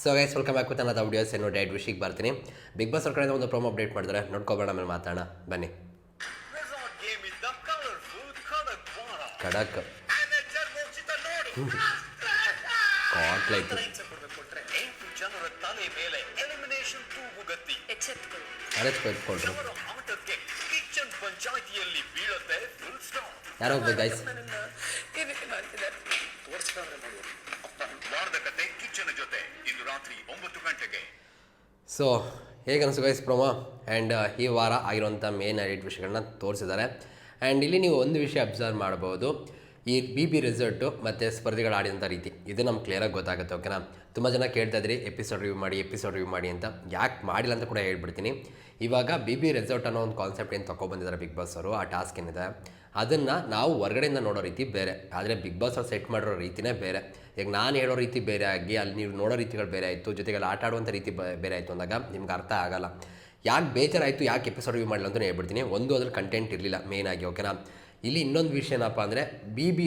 So guys welcome back with ಅನ್ನೋದು videos ಏನು ಡೈಟ್ ವಿಷಯಕ್ಕೆ ಬರ್ತೀನಿ. ಬಿಗ್ ಬಾಸ್ ಅವ್ರ ಕಡೆಯಿಂದ ಒಂದು ಪ್ರೋಮೋ ಅಪ್ಡೇಟ್ ಮಾಡಿದ್ರೆ ನೋಡ್ಕೊಬೇಡ, ಆಮೇಲೆ ಮಾತಾಡೋಣ ಬನ್ನಿ. ಖಡಕ್ ಕಾಟ್ಲೈತು ಅರೆಚ್ಕೊಳ್ರು ಯಾರು ಹೋಗ್ಬೇಕು ಗೈಸ್? ಸೊ ಹೇಗೆ ಅನಿಸು ಗೈಸ್ ಪ್ರೋಮೋ? ಆ್ಯಂಡ್ ಈ ವಾರ ಆಗಿರುವಂಥ ಮೇನ್ 8 ವಿಷಯಗಳನ್ನ ತೋರಿಸಿದ್ದಾರೆ. ಆ್ಯಂಡ್ ಇಲ್ಲಿ ನೀವು ಒಂದು ವಿಷಯ ಅಬ್ಸರ್ವ್ ಮಾಡ್ಬೋದು, ಈ ಬಿ ರಿಸಲ್ಟು ಮತ್ತು ಸ್ಪರ್ಧಿಗಳು ಆಡಿದಂಥ ರೀತಿ ಇದು ನಮ್ಗೆ ಕ್ಲಿಯರಾಗಿ ಗೊತ್ತಾಗುತ್ತೆ. ಓಕೆನಾ? ತುಂಬ ಜನ ಕೇಳ್ತಾ ಇದ್ರಿ ಎಪಿಸೋಡ್ ರಿವ್ಯೂ ಮಾಡಿ ಅಂತ. ಯಾಕೆ ಮಾಡಿಲ್ಲ ಅಂತ ಕೂಡ ಹೇಳ್ಬಿಡ್ತೀನಿ. ಇವಾಗ ಬಿ ರೆಸಾರ್ಟ್ ಅನ್ನೋ ಒಂದು ಕಾನ್ಸೆಪ್ಟ್ ಏನು ತೊಗೊಬಂದಿದ್ದಾರೆ ಬಿಗ್ ಬಾಸ್ ಅವರು, ಆ ಟಾಸ್ಕ್ ಏನಿದೆ ಅದನ್ನು ನಾವು ಹೊರಗಡೆಯಿಂದ ನೋಡೋ ರೀತಿ ಬೇರೆ, ಆದರೆ ಬಿಗ್ ಬಾಸ್ ಅವ್ರು ಸೆಟ್ ಮಾಡಿರೋ ರೀತಿಯೇ ಬೇರೆ. ಈಗ ನಾನು ಹೇಳೋ ರೀತಿ ಬೇರೆ ಆಗಿ ಅಲ್ಲಿ ನೀವು ನೋಡೋ ರೀತಿಗಳು ಬೇರೆ ಆಯಿತು, ಜೊತೆಗೆ ಅಲ್ಲಿ ಆಟ ಆಡುವಂಥ ರೀತಿ ಬೇರೆ ಆಯಿತು ಅಂದಾಗ ನಿಮ್ಗೆ ಅರ್ಥ ಆಗೋಲ್ಲ. ಯಾಕೆ ಬೇಜಾರಾಯಿತು, ಯಾಕೆ ಎಪಿಸೋಡ್ ರಿವ್ಯೂ ಮಾಡಲ್ಲ ಅಂತಲೇ ಹೇಳ್ಬಿಡ್ತೀನಿ. ಒಂದು ಅದ್ರಲ್ಲಿ ಕಂಟೆಂಟ್ ಇರಲಿಲ್ಲ ಮೇಯ್ನಾಗಿ. ಓಕೆನಾ? ಇಲ್ಲಿ ಇನ್ನೊಂದು ವಿಷಯ ಏನಪ್ಪ ಅಂದರೆ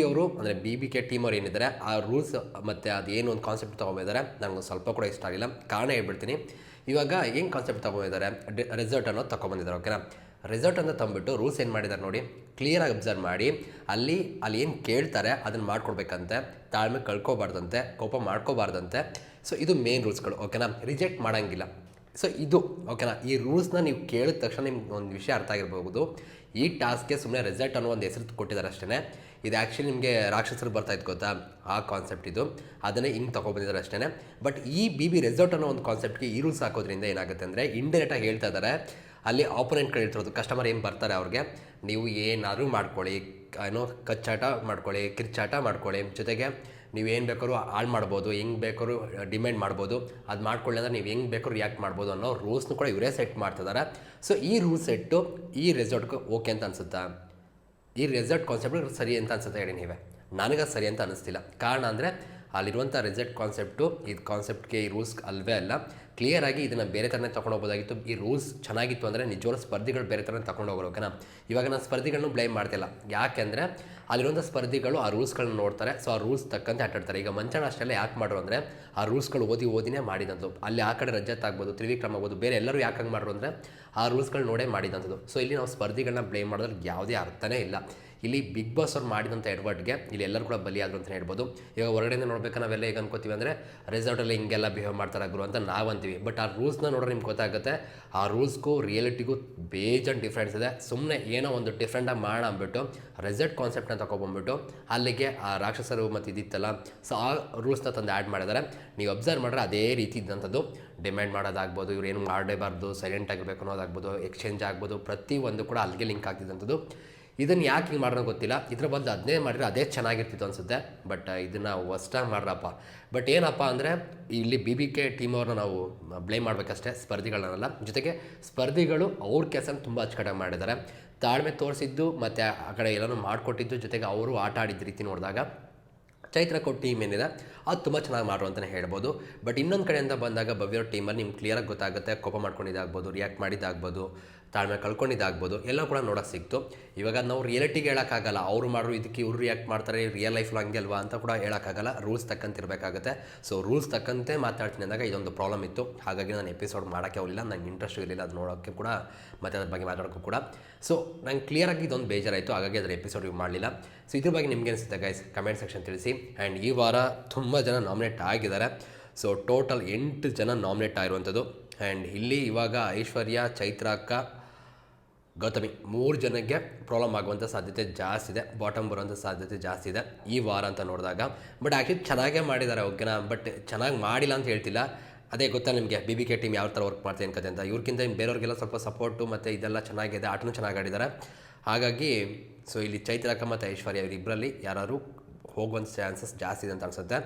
ಅವರು ಅಂದರೆ BBK ಟೀಮ್ ಅವ್ರು ಏನಿದ್ದಾರೆ ಆ ರೂಲ್ಸ್ ಮತ್ತು ಅದೇನು ಒಂದು ಕಾನ್ಸೆಪ್ಟ್ ತೊಗೊಂಡಿದ್ದಾರೆ ನನಗೆ ಸ್ವಲ್ಪ ಕೂಡ ಇಷ್ಟ ಆಗಿಲ್ಲ. ಕಾರಣ ಹೇಳ್ಬಿಡ್ತೀನಿ. ಇವಾಗ ಏನು ಕಾನ್ಸೆಪ್ಟ್ ತೊಗೊಂಡಿದ್ದಾರೆ, ರೆಸಾರ್ಟ್ ಅನ್ನೋದು ತೊಗೊಂಬಂದಿದ್ದಾರೆ. ಓಕೆನಾ? ರೆಸಾರ್ಟ್ ಅಂತ ತಂದುಬಿಟ್ಟು ರೂಲ್ಸ್ ಏನು ಮಾಡಿದ್ದಾರೆ ನೋಡಿ, ಕ್ಲಿಯರಾಗಿ ಅಬ್ಸರ್ವ್ ಮಾಡಿ. ಅಲ್ಲಿ ಏನು ಕೇಳ್ತಾರೆ ಅದನ್ನು ಮಾಡ್ಕೊಡ್ಬೇಕಂತೆ, ತಾಳ್ಮೆ ಕಳ್ಕೊಬಾರ್ದಂತೆ, ಕೋಪ ಮಾಡ್ಕೋಬಾರ್ದಂತೆ. ಸೊ ಇದು ಮೇನ್ ರೂಲ್ಸ್ಗಳು. ಓಕೆನಾ? ರಿಜೆಕ್ಟ್ ಮಾಡೋಂಗಿಲ್ಲ. ಸೊ ಇದು ಓಕೆನಾ? ಈ ರೂಲ್ಸ್ನ ನೀವು ಕೇಳಿದ ತಕ್ಷಣ ನಿಮ್ಗೆ ಒಂದು ವಿಷಯ ಅರ್ಥ ಆಗಿರ್ಬೋದು. ಈ ಟಾಸ್ಕ್ಗೆ ಸುಮ್ಮನೆ ರೆಸಾರ್ಟ್ ಅನ್ನೋ ಒಂದು ಹೆಸರು ಕೊಟ್ಟಿದ್ದಾರೆ ಅಷ್ಟೇ. ಇದು ಆ್ಯಕ್ಚುಲಿ ನಿಮಗೆ ರಾಕ್ಷಸರು ಬರ್ತಾಯಿತ್ತು ಗೊತ್ತಾ, ಆ ಕಾನ್ಸೆಪ್ಟ್ ಇದು. ಅದನ್ನೇ ಹಿಂಗೆ ತೊಗೊಬಂದಿದ್ದಾರೆ ಅಷ್ಟೇ. ಬಟ್ ಈ ರೆಸಾರ್ಟ್ ಅನ್ನೋ ಒಂದು ಕಾನ್ಸೆಪ್ಟ್ಗೆ ಈ ರೂಲ್ಸ್ ಹಾಕೋದ್ರಿಂದ ಏನಾಗುತ್ತೆ ಅಂದರೆ ಇಂಡೈರೆಕ್ಟಾಗಿ ಹೇಳ್ತಾ ಇದ್ದಾರೆ, ಅಲ್ಲಿ ಆಪೋನೆಂಟ್ಗಳು ಇರ್ತಿರೋದು ಕಸ್ಟಮರ್ ಏನು ಬರ್ತಾರೆ ಅವ್ರಿಗೆ, ನೀವು ಏನಾದರೂ ಮಾಡ್ಕೊಳ್ಳಿ, ಏನೋ ಕಚ್ಚಾಟ ಮಾಡ್ಕೊಳ್ಳಿ, ಕಿರ್ಚಾಟ ಮಾಡ್ಕೊಳ್ಳಿ, ಜೊತೆಗೆ ನೀವು ಏನು ಬೇಕಾದ್ರೂ ಹಾಳು ಮಾಡ್ಬೋದು, ಹೆಂಗೆ ಬೇಕಾದ್ರೂ ಡಿಮ್ಯಾಂಡ್ ಮಾಡ್ಬೋದು, ಅದು ಮಾಡ್ಕೊಳ್ಳಿ ಅಂದರೆ ನೀವು ಹೆಂಗೆ ಬೇಕಾದ್ರೂ ರಿಯಾಕ್ಟ್ ಮಾಡ್ಬೋದು ಅನ್ನೋ ರೂಲ್ಸ್ನು ಕೂಡ ಇವರೇ ಸೆಟ್ ಮಾಡ್ತಿದ್ದಾರೆ. ಸೊ ಈ ರೂಲ್ಸ್ ಸೆಟ್ಟು ಈ ರೆಸಾರ್ಟ್ಗೆ ಓಕೆ ಅಂತ ಅನಿಸುತ್ತಾ? ಈ ರೆಸಾರ್ಟ್ ಕಾನ್ಸೆಪ್ಟ್ ಸರಿ ಅಂತ ಅನಿಸುತ್ತೆ ಹೇಳಿ ನೀವೇ? ನನಗೆ ಸರಿ ಅಂತ ಅನ್ನಿಸ್ತಿಲ್ಲ. ಕಾರಣ ಅಂದರೆ ಅಲ್ಲಿರುವಂಥ ರೆಸಾರ್ಟ್ ಕಾನ್ಸೆಪ್ಟು ಇದು ಕಾನ್ಸೆಪ್ಟ್ಗೆ ಈ ರೂಲ್ಸ್ ಅಲ್ವೇ ಅಲ್ಲ. ಕ್ಲಿಯರಾಗಿ ಇದನ್ನು ಬೇರೆ ಥರನೇ ತೊಗೊಂಡೋಗ್ಬೋದಾಗಿತ್ತು. ಈ ರೂಲ್ಸ್ ಚೆನ್ನಾಗಿತ್ತು ಅಂದರೆ ನಿಜವಾದ ಸ್ಪರ್ಧಿಗಳು ಬೇರೆ ಥರನೇ ತೊಗೊಂಡೋಗೋರು. ಓಕೆನಾ? ಇವಾಗ ನಾನು ಸ್ಪರ್ಧಿಗಳನ್ನೂ ಬ್ಲೇಮ್ ಮಾಡ್ತಿಲ್ಲ. ಯಾಕೆಂದರೆ ಅಲ್ಲಿರುವಂಥ ಸ್ಪರ್ಧಿಗಳು ಆ ರೂಲ್ಸ್ಗಳನ್ನ ನೋಡ್ತಾರೆ. ಸೊ ಆ ರೂಲ್ಸ್ ತಕ್ಕಂತೆ ಆಟಾಡ್ತಾರೆ. ಈಗ ಮಂಚಣ್ಣ ಅಷ್ಟೆಲ್ಲ ಯಾಕೆ ಮಾಡ್ರು ಅಂದರೆ ಆ ರೂಲ್ಸ್ಗಳು ಓದಿನೇ ಮಾಡಿದಂಥದ್ದು. ಅಲ್ಲಿ ಆ ಕಡೆ ರಜತ್ ಆಗ್ಬೋದು, ತ್ರಿವಿಕ್ರಮ್ ಆಗ್ಬೋದು, ಬೇರೆ ಎಲ್ಲರೂ ಯಾಕೆ ಹಂಗೆ ಮಾಡ್ರು ಅಂದರೆ ಆ ರೂಲ್ಸ್ಗಳು ನೋಡೇ ಮಾಡಿದಂಥದ್ದು. ಸೊ ಇಲ್ಲಿ ನಾವು ಸ್ಪರ್ಧಿಗಳನ್ನ ಬ್ಲೇಮ್ ಮಾಡೋದ್ರಲ್ಲಿ ಯಾವುದೇ ಅರ್ಥನೇ ಇಲ್ಲ. ಇಲ್ಲಿ ಬಿಗ್ ಬಾಸ್ ಅವ್ರು ಮಾಡಿದಂಥ ಎಡವಟ್ಗೆ ಇಲ್ಲಿ ಎಲ್ಲರೂ ಕೂಡ ಬಲಿಯಾದರು ಅಂತ ಹೇಳ್ಬೋದು. ಈಗ ಹೊರಗಡೆಯಿಂದ ನೋಡ್ಬೇಕು ನಾವೆಲ್ಲ ಈಗ ಅನ್ಕೋತೀವಿ ಅಂದರೆ ರೆಸಾರ್ಟಲ್ಲಿ ಹಿಂಗೆಲ್ಲ ಬಿಹೇವ್ ಮಾಡ್ತಾರೆ ಗುರು ಅಂತ ನಾವು ಅಂತೀವಿ. ಬಟ್ ಆ ರೂಲ್ಸ್ನ ನೋಡ್ರೆ ನಿಮ್ಗೆ ಗೊತ್ತಾಗುತ್ತೆ, ಆ ರೂಲ್ಸ್ಗೂ ರಿಯಾಲಿಟಿಗೂ ಬೇಜಾನ್ ಡಿಫ್ರೆನ್ಸ್ ಇದೆ. ಸುಮ್ಮನೆ ಏನೋ ಒಂದು ಡಿಫ್ರೆಂಟಾಗಿ ಮಾಡೋಣ ಅಂದ್ಬಿಟ್ಟು ರೆಸಾರ್ಟ್ ಕಾನ್ಸೆಪ್ಟ್ನ ತೊಗೊಬಂದ್ಬಿಟ್ಟು ಅಲ್ಲಿಗೆ ಆ ರಾಕ್ಷಸರು ಮತ್ತು ಇದಿತ್ತಲ್ಲ, ಸೊ ಆ ರೂಲ್ಸ್ನ ತಂದು ಆ್ಯಡ್ ಮಾಡಿದ್ದಾರೆ. ನೀವು ಅಬ್ಸರ್ವ್ ಮಾಡಿದ್ರೆ ಅದೇ ರೀತಿ ಇದ್ದಂಥದ್ದು. ಡಿಮ್ಯಾಂಡ್ ಮಾಡೋದಾಗ್ಬೋದು, ಇವ್ರು ಏನು ಮಾಡಲೇಬಾರ್ದು, ಸೈಲೆಂಟ್ ಆಗಿರಬೇಕು ಅನ್ನೋದಾಗ್ಬೋದು, ಎಕ್ಸ್ಚೇಂಜ್ ಆಗ್ಬೋದು, ಪ್ರತಿಯೊಂದು ಕೂಡ ಅಲ್ಲಿಗೆ ಲಿಂಕ್ ಆಗ್ತಿದ್ದಂಥದ್ದು. ಇದನ್ನು ಯಾಕೆ ಹಿಂಗೆ ಮಾಡೋದು ಗೊತ್ತಿಲ್ಲ. ಇದ್ರ ಬದಲು ಅದನ್ನೇ ಮಾಡಿದ್ರೆ ಅದೇ ಚೆನ್ನಾಗಿರ್ತಿತ್ತು ಅನಿಸುತ್ತೆ. ಬಟ್ ಇದನ್ನು ಹೊಸ್ಟಾಗಿ ಮಾಡ್ರಪ್ಪ. ಬಟ್ ಏನಪ್ಪ ಅಂದರೆ ಇಲ್ಲಿ BBK ಟೀಮ್ ಅವ್ರನ್ನ ನಾವು ಬ್ಲೇಮ್ ಮಾಡಬೇಕಷ್ಟೇ, ಸ್ಪರ್ಧಿಗಳನ್ನೆಲ್ಲ. ಜೊತೆಗೆ ಸ್ಪರ್ಧಿಗಳು ಅವ್ರ ಕೆಲಸನ ತುಂಬ ಅಚ್ಚುಕಟ್ಟಾಗಿ ಮಾಡಿದ್ದಾರೆ. ತಾಳ್ಮೆ ತೋರಿಸಿದ್ದು ಮತ್ತು ಆ ಕಡೆ ಎಲ್ಲನೂ ಮಾಡಿಕೊಟ್ಟಿದ್ದು, ಜೊತೆಗೆ ಅವರು ಆಟ ಆಡಿದ ರೀತಿ ನೋಡಿದಾಗ ಚೈತ್ರ ಕೊಟ್ಟು ಟೀಮ್ ಏನಿದೆ ಅದು ತುಂಬ ಚೆನ್ನಾಗಿ ಮಾಡು ಅಂತಲೇ ಹೇಳ್ಬೋದು. ಬಟ್ ಇನ್ನೊಂದು ಕಡೆಯಿಂದ ಬಂದಾಗ ಭವ್ಯರ ಟೀಮಲ್ಲಿ ನಿಮ್ಗೆ ಕ್ಲಿಯರಾಗಿ ಗೊತ್ತಾಗುತ್ತೆ, ಕೋಪ ಮಾಡ್ಕೊಂಡಿದ್ದಾಗ್ಬೋದು, ರಿಯಾಕ್ಟ್ ಮಾಡಿದ್ದಾಗ್ಬೋದು, ತಾಳ್ಮೆ ಕಳ್ಕೊಂಡಿದ್ದಾಗ್ಬೋದು, ಎಲ್ಲ ಕೂಡ ನೋಡೋಕ್ಕೆ ಸಿಕ್ತು. ಇವಾಗ ನಾವು ರಿಯಾಲಿಟಿಗೆ ಹೇಳೋಕ್ಕಾಗಲ್ಲ, ಅವರು ಮಾಡೋರು ಇದಕ್ಕೆ ಇವ್ರು ರಿಯಾಕ್ಟ್ ಮಾಡ್ತಾರೆ, ರಿಯಲ್ ಲೈಫ್ ಹಂಗೆ ಅಲ್ವಾ ಅಂತ ಕೂಡ ಹೇಳೋಕ್ಕಾಗಲ್ಲ. ರೂಲ್ಸ್ ತಕ್ಕಂತೆ ಇರಬೇಕಾಗುತ್ತೆ. ಸೊ ರೂಲ್ಸ್ ತಕ್ಕಂತೆ ಮಾತಾಡ್ತೀನಿ ಅಂದಾಗ ಇದೊಂದು ಪ್ರಾಬ್ಲಮ್ ಇತ್ತು. ಹಾಗಾಗಿ ನಾನು ಎಪಿಸೋಡ್ ಮಾಡೋಕ್ಕೆ ಹೋಗಲಿಲ್ಲ, ನಂಗೆ ಇಂಟ್ರೆಸ್ಟ್ ಇರಲಿಲ್ಲ ಅದು ನೋಡೋಕ್ಕೆ ಕೂಡ ಮತ್ತು ಅದ್ರ ಬಗ್ಗೆ ಮಾತಾಡೋಕ್ಕೂ ಕೂಡ. ಸೊ ನಂಗೆ ಕ್ಲಿಯರಾಗಿ ಇದೊಂದು ಬೇಜಾರಾಯಿತು, ಹಾಗಾಗಿ ಅದರ ಎಪಿಸೋಡ್ ಮಾಡಲಿಲ್ಲ. ಸೊ ಇದ್ರ ಬಗ್ಗೆ ನಿಮ್ಗೆ ಅನಿಸುತ್ತೆ ಗೈಸ್? ಕಮೆಂಟ್ ಸೆಕ್ಷನ್ ತಿಳಿಸಿ. ಆ್ಯಂಡ್ ಈ ವಾರ ತುಂಬ ಜನ ನಾಮಿನೇಟ್ ಆಗಿದ್ದಾರೆ. ಸೊ ಟೋಟಲ್ 8 ಜನ ನಾಮಿನೇಟ್ ಆಗಿರುವಂಥದ್ದು. ಆ್ಯಂಡ್ ಇಲ್ಲಿ ಇವಾಗ ಐಶ್ವರ್ಯ, ಚೈತ್ರ ಅಕ್ಕ, ಗೌತಮಿ 3 ಜನಕ್ಕೆ ಪ್ರಾಬ್ಲಮ್ ಆಗುವಂಥ ಸಾಧ್ಯತೆ ಜಾಸ್ತಿ ಇದೆ, ಬಾಟಮ್ ಬರುವಂಥ ಸಾಧ್ಯತೆ ಜಾಸ್ತಿ ಇದೆ ಈ ವಾರ ಅಂತ ನೋಡಿದಾಗ. ಬಟ್ ಆ್ಯಕ್ಚುಲಿ ಚೆನ್ನಾಗೇ ಮಾಡಿದ್ದಾರೆ, ಓಕೆನಾ? ಬಟ್ ಚೆನ್ನಾಗಿ ಮಾಡಿಲ್ಲ ಅಂತ ಹೇಳ್ತಿಲ್ಲ. ಅದೇ ಗೊತ್ತಾ ನಿಮಗೆ BBK ಟೀಮ್ ಯಾವ ಥರ ವರ್ಕ್ ಮಾಡ್ತೀನಿ ಅನ್ಕತೆ ಅಂತ. ಇವ್ರಿಗಿಂತ ಬೇರೆಯವ್ರಿಗೆಲ್ಲ ಸ್ವಲ್ಪ ಸಪೋರ್ಟು ಮತ್ತು ಇದೆಲ್ಲ ಚೆನ್ನಾಗಿದೆ, ಆಟನೂ ಚೆನ್ನಾಗಿ ಆಡಿದ್ದಾರೆ. ಹಾಗಾಗಿ ಸೊ ಇಲ್ಲಿ ಚೈತ್ರಕ್ಕ ಮತ್ತು ಐಶ್ವರ್ಯ ಇವರಿಬ್ಬರಲ್ಲಿ ಯಾರು ಹೋಗುವಂಥ ಚಾನ್ಸಸ್ ಜಾಸ್ತಿ ಇದೆ ಅಂತ ಅನಿಸುತ್ತೆ.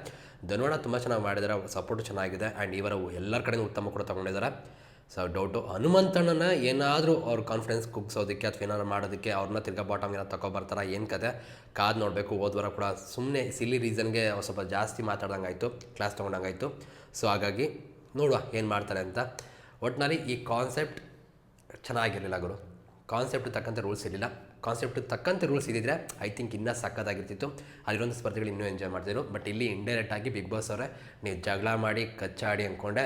ಧನುವಣ ತುಂಬ ಚೆನ್ನಾಗಿ ಮಾಡಿದ್ದಾರೆ, ಸಪೋರ್ಟು ಚೆನ್ನಾಗಿದೆ. ಆ್ಯಂಡ್ ಇವರ ಎಲ್ಲರ ಕಡೆಯೂ ಉತ್ತಮ ಕೂಡ ತೊಗೊಂಡಿದ್ದಾರೆ. ಸೊ ಡೌಟು ಹನುಮಂತಣ್ಣನ ಏನಾದರೂ ಅವ್ರ ಕಾನ್ಫಿಡೆನ್ಸ್ ಕುಗ್ಸೋದಕ್ಕೆ ಅಥವಾ ಏನಾದ್ರು ಮಾಡೋದಕ್ಕೆ ಅವ್ರನ್ನ ತಿರ್ಗಾ ಬಾಟಮ್ ಏನಾದ್ರು ತೊಗೊಬರ್ತಾರೆ, ಏನು ಕತೆ ಕಾದು ನೋಡಬೇಕು. ಹೋದ್ವಾರ ಕೂಡ ಸುಮ್ಮನೆ ಸಿಲ್ಲಿ ರೀಸನ್ಗೆ ಸ್ವಲ್ಪ ಜಾಸ್ತಿ ಮಾತಾಡ್ದಂಗಾಯಿತು, ಕ್ಲಾಸ್ ತೊಗೊಂಡಂಗಾಯಿತು. ಸೊ ಹಾಗಾಗಿ ನೋಡುವ ಏನು ಮಾಡ್ತಾರೆ ಅಂತ. ಒಟ್ಟಿನಲ್ಲಿ ಈ ಕಾನ್ಸೆಪ್ಟ್ ಚೆನ್ನಾಗಿರಲಿಲ್ಲ ಗುರು. ಕಾನ್ಸೆಪ್ಟ್ ತಕ್ಕಂಥ ರೂಲ್ಸ್ ಇರಲಿಲ್ಲ. ಕಾನ್ಸೆಪ್ಟ್ ತಕ್ಕಂತೆ ರೂಲ್ಸ್ ಇದ್ದಿದ್ರೆ ಐ ಥಿಂಕ್ ಇನ್ನೂ ಸಕ್ಕತ್ತಾಗಿರ್ತಿತ್ತು. ಅಲ್ಲಿರೋಂಥ ಸ್ಪರ್ಧೆಗಳು ಇನ್ನೂ ಎಂಜಾಯ್ ಮಾಡ್ತಿದ್ರು. ಬಟ್ ಇಲ್ಲಿ ಇಂಡೈರೆಕ್ಟಾಗಿ ಬಿಗ್ ಬಾಸ್ ಅವರೇ ನೀವು ಜಗಳ ಮಾಡಿ ಕಚ್ಚಾಡಿ ಅಂದ್ಕೊಂಡೆ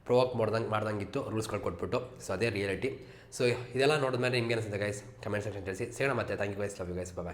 ಪ್ರೊವೋಕ್ ಮಾಡ್ದಂಗಿತ್ತು ರೂಲ್ಸ್ಗಳು ಕೊಟ್ಬಿಟ್ಟು. ಸೊ ಅದೇ ರಿಯಾಲಿಟಿ. ಸೊ ಇದೆಲ್ಲ ನೋಡಿದ್ಮೇಲೆ ನಿಮ್ಗೆ ಅನಿಸುತ್ತೆ ಗೈಸ್, ಕಮೆಂಟ್ ಸೆಕ್ಷನ್ ತಿಳಿಸಿ. ಸಿಗೋಣ ಮತ್ತೆ. Thank you guys, love you guys, bye.